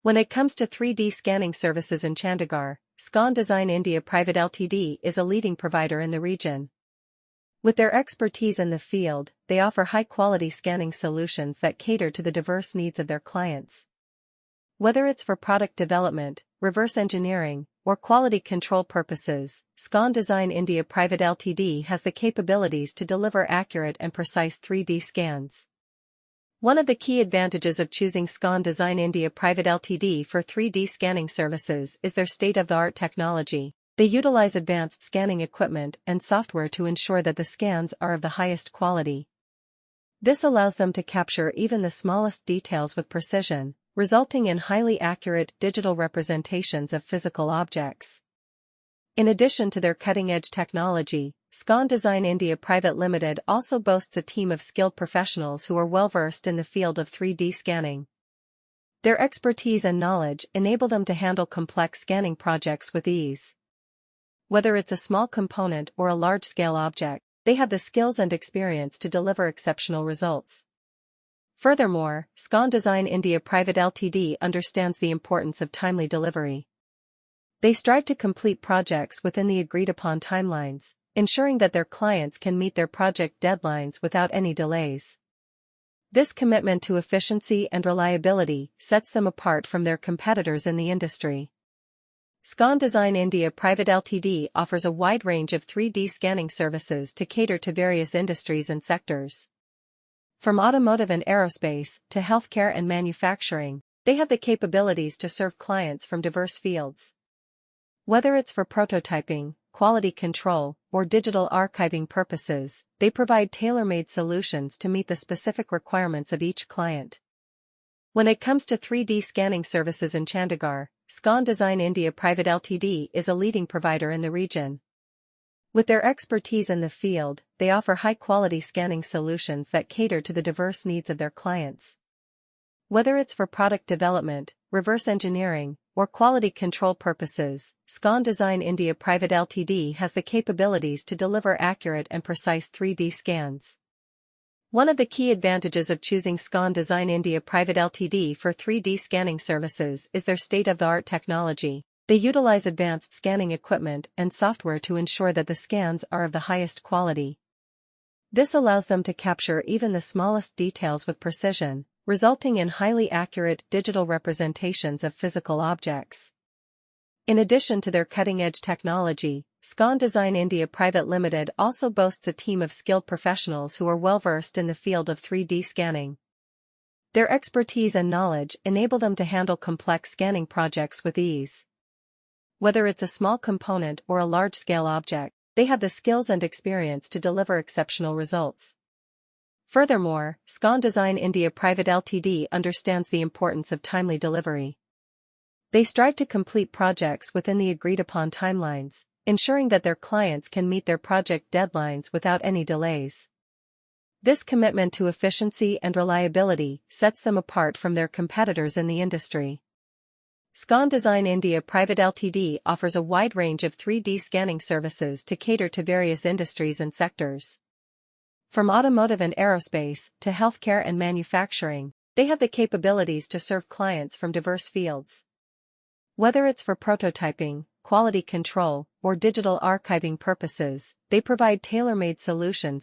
When it comes to 3D scanning services in Chandigarh, Scan Design India Private Ltd is a leading provider in the region. With their expertise in the field, they offer high-quality scanning solutions that cater to the diverse needs of their clients. Whether it's for product development, reverse engineering, or quality control purposes, Scan Design India Private Ltd has the capabilities to deliver accurate and precise 3D scans. One of the key advantages of choosing Scan Design India Private Ltd for 3D scanning services is their state-of-the-art technology. They utilize advanced scanning equipment and software to ensure that the scans are of the highest quality. This allows them to capture even the smallest details with precision, resulting in highly accurate digital representations of physical objects. In addition to their cutting-edge technology, Scan Design India Private Limited also boasts a team of skilled professionals who are well-versed in the field of 3D scanning. Their expertise and knowledge enable them to handle complex scanning projects with ease. Whether it's a small component or a large-scale object, they have the skills and experience to deliver exceptional results. Furthermore, Scan Design India Private Ltd understands the importance of timely delivery. They strive to complete projects within the agreed-upon timelines, ensuring that their clients can meet their project deadlines without any delays. This commitment to efficiency and reliability sets them apart from their competitors in the industry. Scan Design India Private Ltd offers a wide range of 3D scanning services to cater to various industries and sectors. From automotive and aerospace to healthcare and manufacturing, they have the capabilities to serve clients from diverse fields. Whether it's for prototyping, quality control, or digital archiving purposes, they provide tailor-made solutions to meet the specific requirements of each client. When it comes to 3D scanning services in Chandigarh, Scan Design India Private Ltd is a leading provider in the region. With their expertise in the field, they offer high-quality scanning solutions that cater to the diverse needs of their clients. Whether it's for product development, reverse engineering, or quality control purposes, Scan Design India Private Ltd has the capabilities to deliver accurate and precise 3D scans. One of the key advantages of choosing Scan Design India Private Ltd for 3D scanning services is their state-of-the-art technology. They utilize advanced scanning equipment and software to ensure that the scans are of the highest quality. This allows them to capture even the smallest details with precision, resulting in highly accurate digital representations of physical objects. In addition to their cutting-edge technology, Scan Design India Private Limited also boasts a team of skilled professionals who are well-versed in the field of 3D scanning. Their expertise and knowledge enable them to handle complex scanning projects with ease. Whether it's a small component or a large-scale object, they have the skills and experience to deliver exceptional results. Furthermore, Scan Design India Private Ltd understands the importance of timely delivery. They strive to complete projects within the agreed-upon timelines, ensuring that their clients can meet their project deadlines without any delays. This commitment to efficiency and reliability sets them apart from their competitors in the industry. Scan Design India Private Ltd offers a wide range of 3D scanning services to cater to various industries and sectors. From automotive and aerospace to healthcare and manufacturing, they have the capabilities to serve clients from diverse fields. Whether it's for prototyping, quality control, or digital archiving purposes, they provide tailor-made solutions